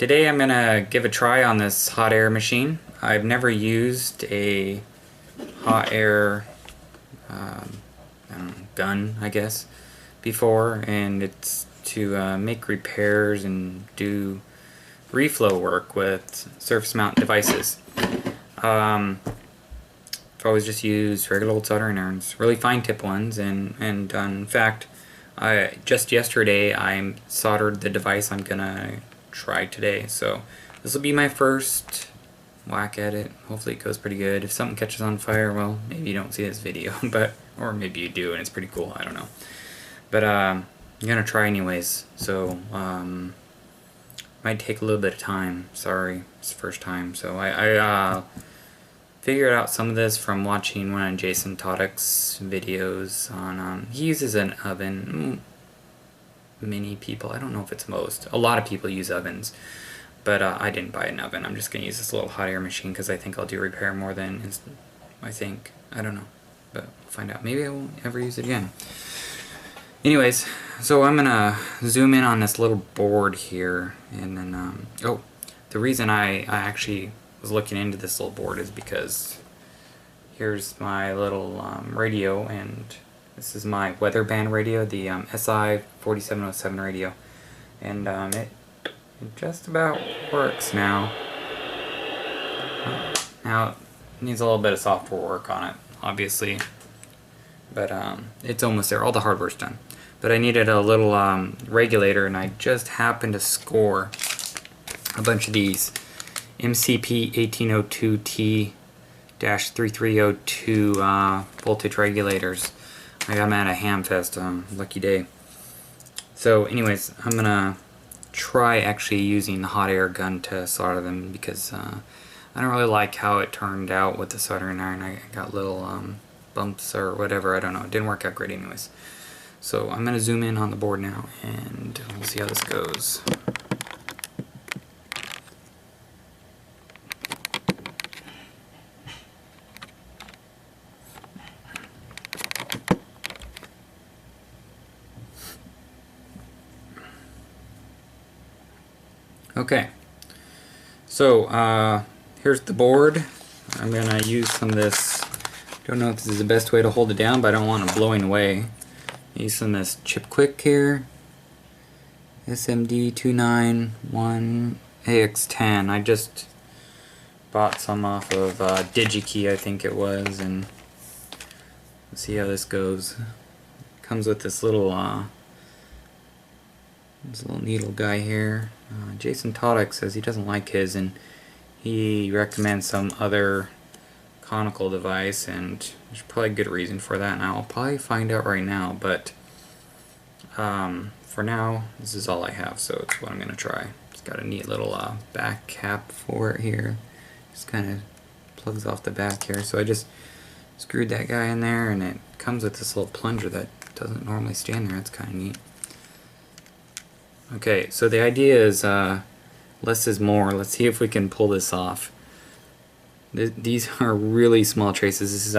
Today I'm gonna give a try on this hot air machine. I've never used a hot air gun, I guess, before, and it's to make repairs and do reflow work with surface mount devices. I've always just used regular old soldering irons, really fine tip ones, and in fact, just yesterday I soldered the device I'm gonna try today. So this will be my first whack at it. Hopefully it goes pretty good. If something catches on fire, well, maybe you don't see this video, or maybe you do and it's pretty cool, I don't know. But I'm gonna try anyways, so might take a little bit of time. Sorry, it's the first time. So I figured out some of this from watching one of Jason Todek's videos on, he uses an oven. Many people, I don't know if it's most, a lot of people use ovens, but I didn't buy an oven. I'm just going to use this little hot air machine because I think I'll do repair more than, I don't know, but we'll find out. Maybe I won't ever use it again. Anyways, so I'm going to zoom in on this little board here, and then, oh, the reason I actually was looking into this little board is because here's my little radio, and this is my weather band radio, the SI 4707 radio, and it just about works now. Now it needs a little bit of software work on it, obviously, but it's almost there. All the hardware's done. But I needed a little regulator, and I just happened to score a bunch of these MCP 1802T-3302 voltage regulators. I got them at a Hamfest, lucky day. So anyways, I'm gonna try actually using the hot air gun to solder them, because I don't really like how it turned out with the soldering iron. I got little bumps or whatever, I don't know. It didn't work out great anyways. So I'm gonna zoom in on the board now and we'll see how this goes. Okay, so here's the board. I'm gonna use some of this. Don't know if this is the best way to hold it down, but I don't want it blowing away. Use some of this chip quik here, SMD291AX10. I just bought some off of DigiKey, I think it was, and let's see how this goes. It comes with this little needle guy here. Jason Todek says he doesn't like his, and he recommends some other conical device, and there's probably a good reason for that, and I'll probably find out right now, but for now this is all I have, so it's what I'm gonna try. It's got a neat little back cap for it here. Just kind of plugs off the back here, so I just screwed that guy in there, and it comes with this little plunger that doesn't normally stand there. That's kind of neat. Okay, so the idea is less is more. Let's see if we can pull this off. These are really small traces. This is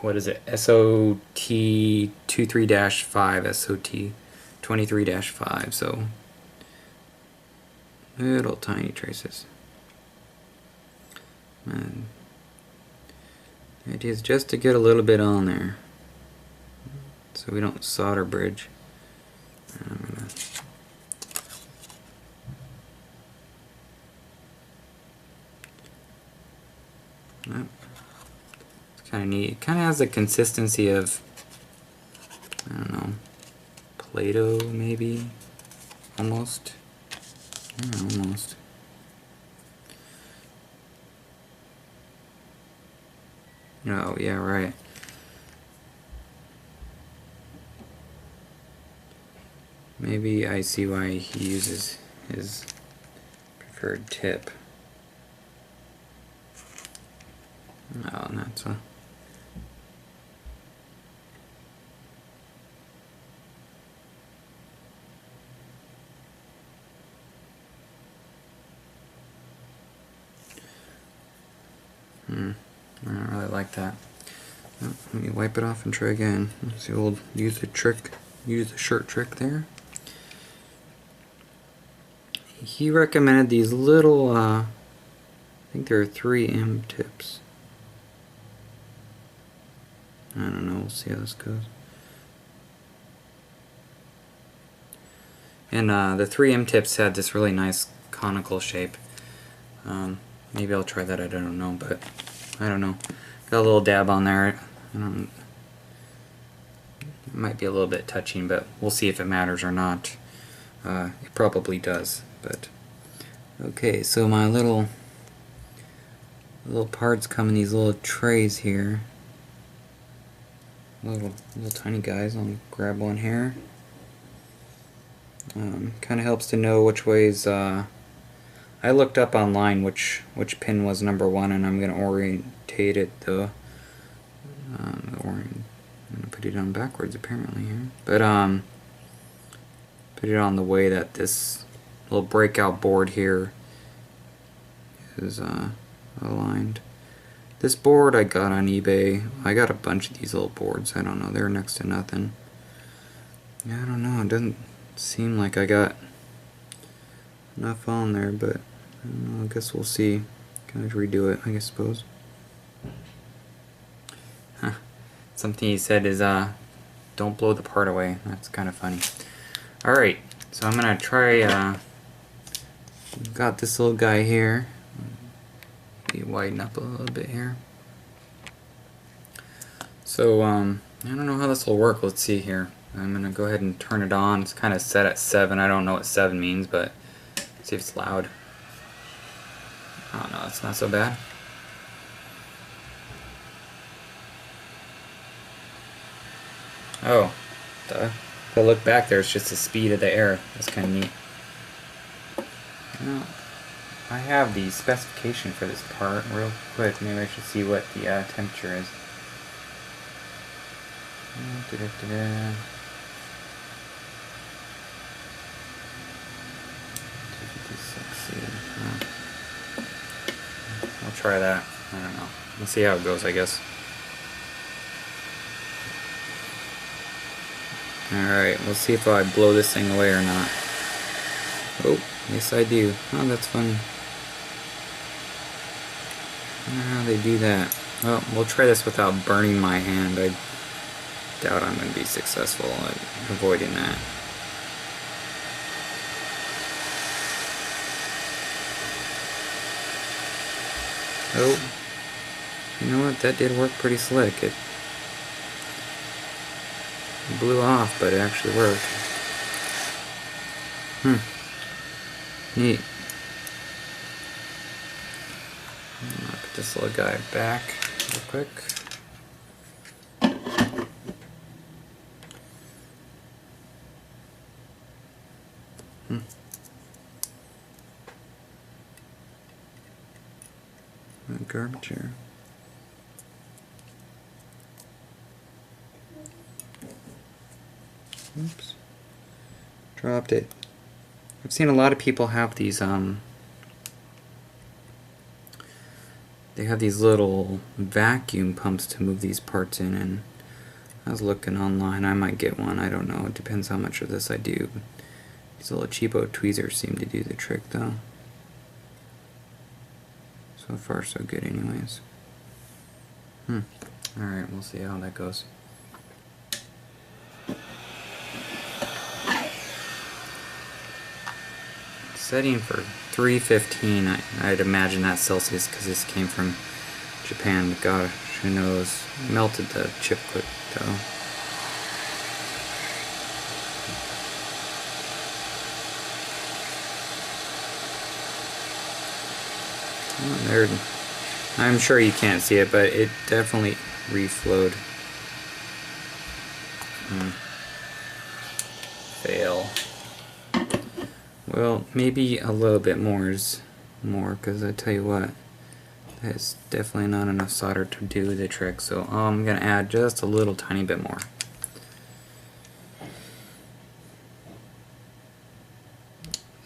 what is it? SOT23-5, SOT23-5. So little tiny traces. And the idea is just to get a little bit on there, so we don't solder bridge. And I'm gonna it's kind of neat. It kind of has the consistency of, I don't know, Play-Doh maybe? Almost? Yeah, almost. Oh, yeah, right. Maybe I see why he uses his preferred tip. Oh, and that's a... I don't really like that. Oh, let me wipe it off and try again. That's the old use the shirt trick there. he recommended these little, I think there are 3M tips. I don't know, we'll see how this goes. And the 3M tips had this really nice conical shape. Maybe I'll try that, I don't know, but I don't know. Got a little dab on there. It might be a little bit touching, but we'll see if it matters or not. It probably does, but okay, so my little parts come in these little trays here. Little tiny guys. I'll grab one here. Kind of helps to know which ways. I looked up online which pin was number 1, and I'm gonna orientate it though. I'm gonna put it on backwards apparently here, but put it on the way that this little breakout board here is aligned. This board I got on eBay. I got a bunch of these little boards. I don't know, they're next to nothing. Yeah, I don't know, it doesn't seem like I got enough on there, but I don't know, I guess we'll see. Can I redo it, I suppose? Huh. Something he said is don't blow the part away. That's kind of funny. Alright, so I'm gonna try got this little guy here. Maybe widen up a little bit here. So I don't know how this will work. Let's see here. I'm gonna go ahead and turn it on. It's kind of set at 7. I don't know what 7 means, but see if it's loud. Oh no, it's not so bad. Oh, if I look back there, it's just the speed of the air. That's kind of neat. Now, I have the specification for this part real quick. Maybe I should see what the temperature is. I'll try that. I don't know. We'll see how it goes, I guess. Alright, we'll see if I blow this thing away or not. Oh, yes I do. Oh, that's funny. I don't know how they do that. Well, we'll try this without burning my hand. I doubt I'm going to be successful at avoiding that. Oh, you know what? That did work pretty slick. It blew off, but it actually worked. Neat. I'll put this little guy back real quick. Garbage here. Oops. Dropped it. I've seen a lot of people have these, they have these little vacuum pumps to move these parts in, and I was looking online. I might get one. I don't know. It depends how much of this I do. These little cheapo tweezers seem to do the trick, though. So far, so good anyways. Alright, we'll see how that goes. Setting for 315, I'd imagine that's Celsius because this came from Japan. Gosh, who knows? Melted the chip quick though. Oh, there. I'm sure you can't see it, but it definitely reflowed. Fail. Well, maybe a little bit more is more, because I tell you what, that's definitely not enough solder to do the trick, so I'm going to add just a little tiny bit more.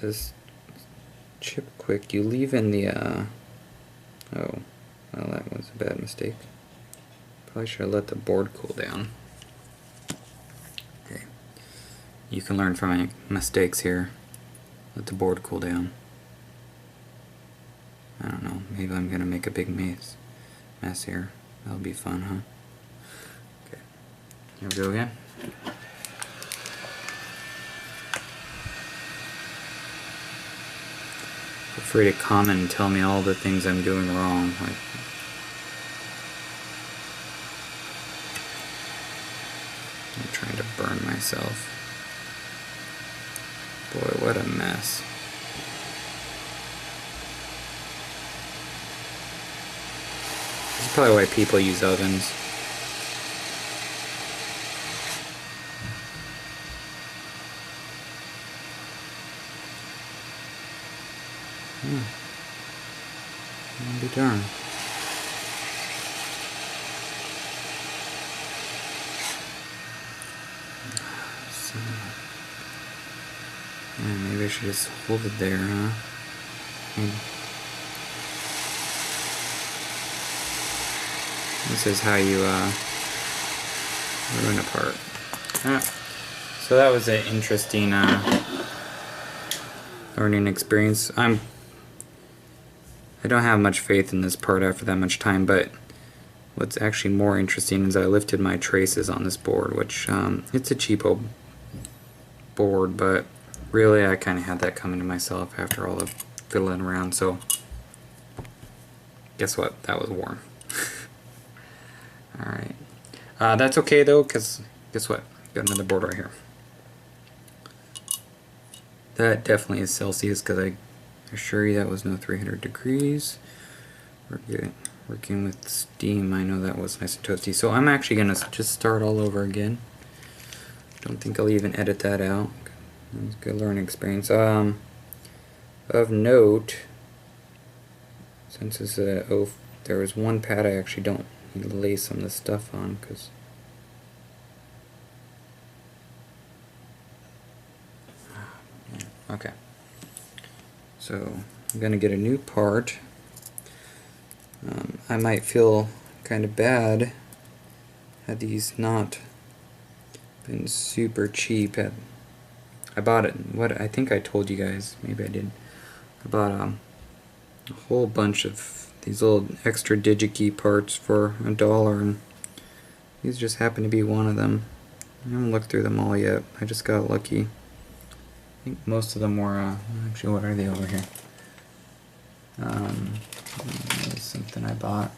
This chip quick, you leave in the, oh, well, that was a bad mistake. Probably should have let the board cool down. Okay, you can learn from my mistakes here. let the board cool down. I don't know, maybe I'm gonna make a big mess here. That'll be fun, huh? Okay, here we go again. Feel free to comment and tell me all the things I'm doing wrong. Like, I'm trying to burn myself. Boy, what a mess. This is probably why people use ovens. I'll be darned. Yeah, maybe I should just hold it there, huh? This is how you ruin a part. So that was an interesting learning experience. I don't have much faith in this part after that much time, but what's actually more interesting is I lifted my traces on this board, which it's a cheapo board, but really I kind of had that coming to myself after all the fiddling around, so guess what? That was warm. Alright. That's okay though, because guess what? Got another board right here. That definitely is Celsius, because I assure you that was no 300 degrees. We're good. Working with steam, I know that was nice and toasty. So I'm actually going to just start all over again. Don't think I'll even edit that out. It was a good learning experience. Of note, since it's there was one pad I actually don't need to lay some of this stuff on, because okay. So I'm gonna get a new part. I might feel kind of bad had these not been super cheap. I bought it. What I think I told you guys, maybe I did. I bought a whole bunch of these little extra DigiKey parts for $1, and these just happen to be one of them. I haven't looked through them all yet. I just got lucky. I think most of them were, actually, what are they over here? Something I bought.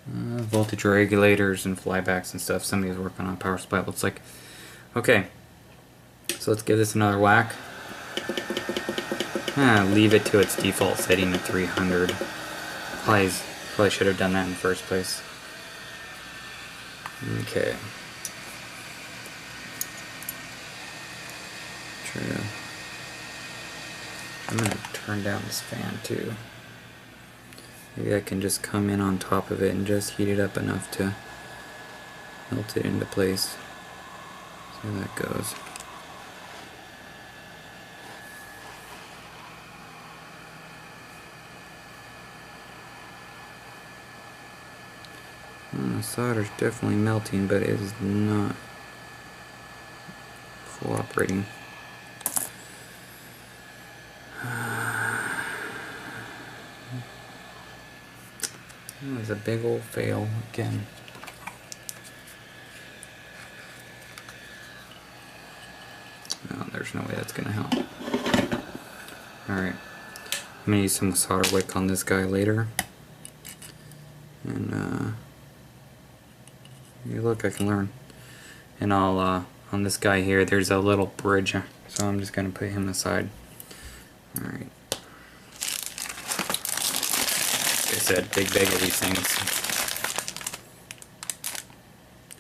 Voltage regulators and flybacks and stuff. Somebody's working on power supply. Looks like. Okay, so let's give this another whack. Leave it to its default setting at 300. Probably should have done that in the first place. Okay. I'm gonna turn down this fan too. Maybe I can just come in on top of it and just heat it up enough to melt it into place. See how that goes. The solder's definitely melting, but it is not full operating. That was a big old fail again. Oh, there's no way that's gonna help. Alright. I'm gonna use some solder wick on this guy later. And look, I can learn. And I'll on this guy here there's a little bridge, so I'm just gonna put him aside. Alright. Like I said, big bag of these things.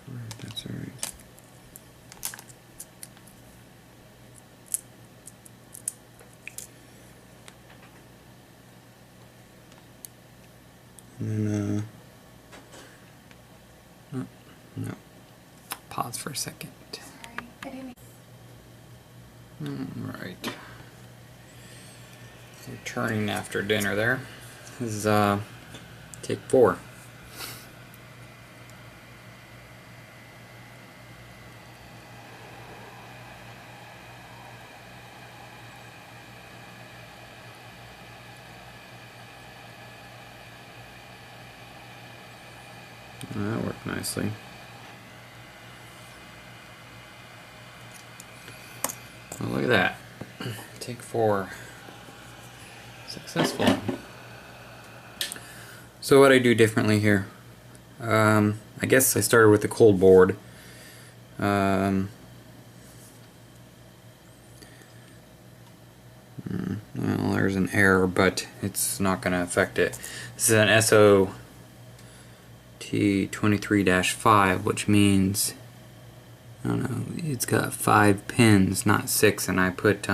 Alright, that's alright. And then no. Pause for a second. Alright. Returning after dinner there. This is take 4. Well, that worked nicely. Well, look at that. Take 4. Successful. So what I do differently here, I guess I started with a cold board. Well, there's an error, but it's not going to affect it. This is an SOT23-5, which means, I don't know, it's got 5 pins, not 6, and I put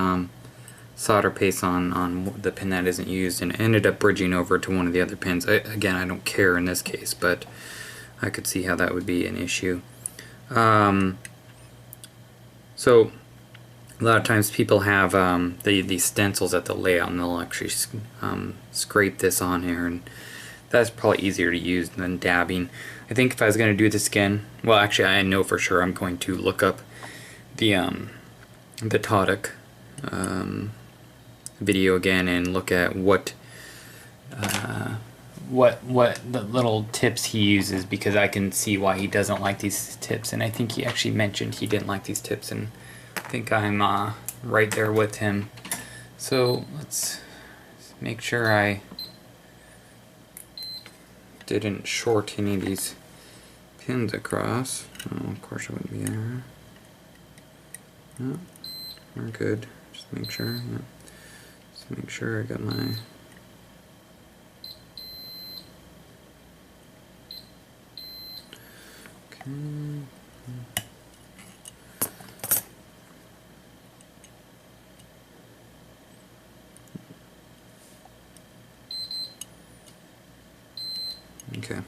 solder paste on the pin that isn't used, and it ended up bridging over to one of the other pins. Again, I don't care in this case, but I could see how that would be an issue. So a lot of times people have these stencils at the layout, and they'll actually scrape this on here, and that's probably easier to use than dabbing. I think if I was going to do this again, well, actually I know for sure I'm going to look up the Todic video again and look at what the little tips he uses, because I can see why he doesn't like these tips, and I think he actually mentioned he didn't like these tips, and I think I'm right there with him. So let's make sure I didn't short any of these pins across. Oh, of course it wouldn't be there. No, we're good. Just make sure. Yeah. Just make sure I got my. Okay. Okay,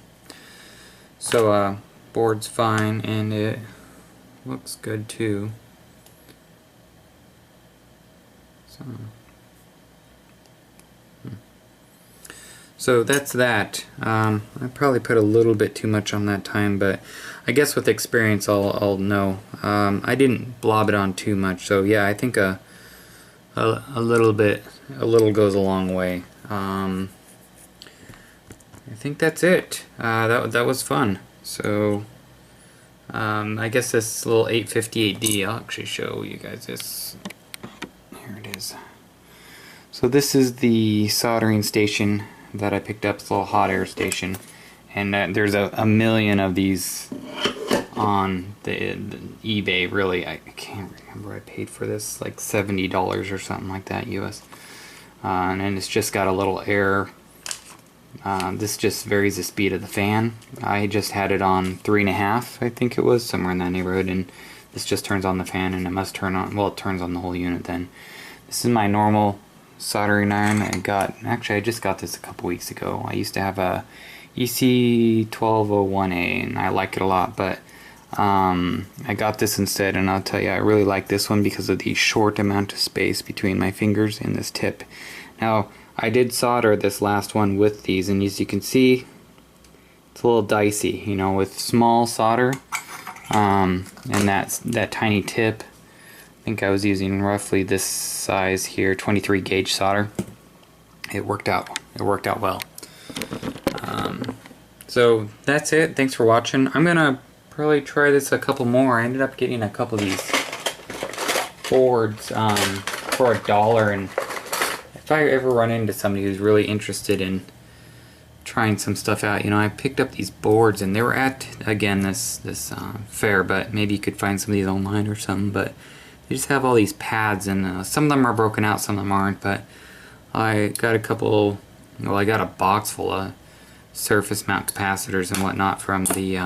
so board's fine, and it looks good too. So that's that. I probably put a little bit too much on that time, but I guess with experience I'll know. I didn't blob it on too much, so yeah, I think a little goes a long way. I think that's it. That was fun. So I guess this little 858D, I'll actually show you guys this. Here it is. So this is the soldering station that I picked up, this little hot air station, and there's a million of these on the eBay. Really, I can't remember, I paid for this like $70 or something like that US, and then it's just got a little air. This just varies the speed of the fan. I just had it on 3.5, I think it was, somewhere in that neighborhood, and this just turns on the fan, and it must turn on, well, it turns on the whole unit then. This is my normal soldering iron. Actually I just got this a couple weeks ago. I used to have a EC1201A, and I like it a lot, but I got this instead, and I'll tell you, I really like this one because of the short amount of space between my fingers and this tip. Now, I did solder this last one with these, and as you can see, it's a little dicey, you know, with small solder, and that tiny tip. I think I was using roughly this size here, 23 gauge solder. It worked out well. So that's it. Thanks for watching. I'm gonna probably try this a couple more. I ended up getting a couple of these boards for $1, and if I ever run into somebody who's really interested in trying some stuff out, you know, I picked up these boards, and they were at, again, this fair, but maybe you could find some of these online or something, but they just have all these pads, and some of them are broken out, some of them aren't, but I got a couple, well, I got a box full of surface mount capacitors and whatnot from the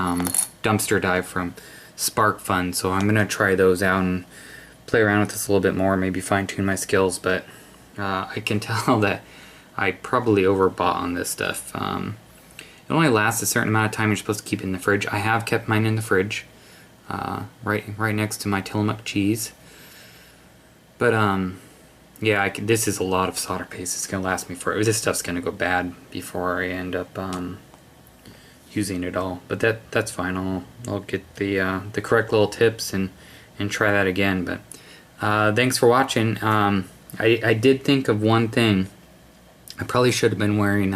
dumpster dive from Spark Fun, so I'm going to try those out and play around with this a little bit more, maybe fine tune my skills, but I can tell that I probably overbought on this stuff. It only lasts a certain amount of time. You're supposed to keep it in the fridge. I have kept mine in the fridge, right next to my Tillamook cheese. But yeah, this is a lot of solder paste. It's gonna last me forever. This stuff's gonna go bad before I end up using it all. But that's fine. I'll get the correct little tips and try that again. But thanks for watching. I did think of one thing. I probably should have been wearing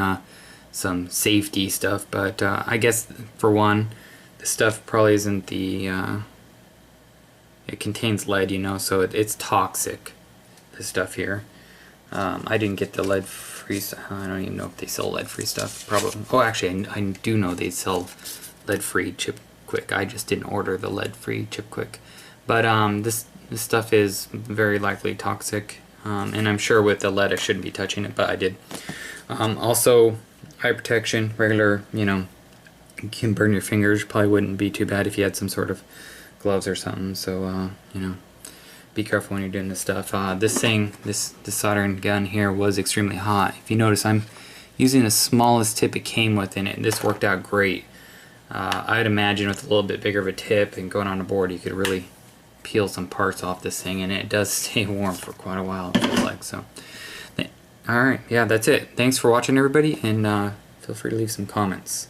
some safety stuff, but I guess for one, the stuff probably isn't the it contains lead, you know, so it's toxic, this stuff here. I didn't get the lead-free stuff. I don't even know if they sell lead-free stuff. Probably. Oh, actually, I do know they sell lead-free chip quik. I just didn't order the lead-free chip quik. But this stuff is very likely toxic, and I'm sure with the lead I shouldn't be touching it, but I did. Also, eye protection, regular, you know, you can burn your fingers. Probably wouldn't be too bad if you had some sort of gloves or something. So you know, be careful when you're doing this stuff. This soldering gun here was extremely hot. If you notice, I'm using the smallest tip it came with in it, and this worked out great. I'd imagine with a little bit bigger of a tip and going on a board, you could really peel some parts off this thing, and it does stay warm for quite a while, it feels like. So, alright, yeah, that's it. Thanks for watching, everybody, and feel free to leave some comments.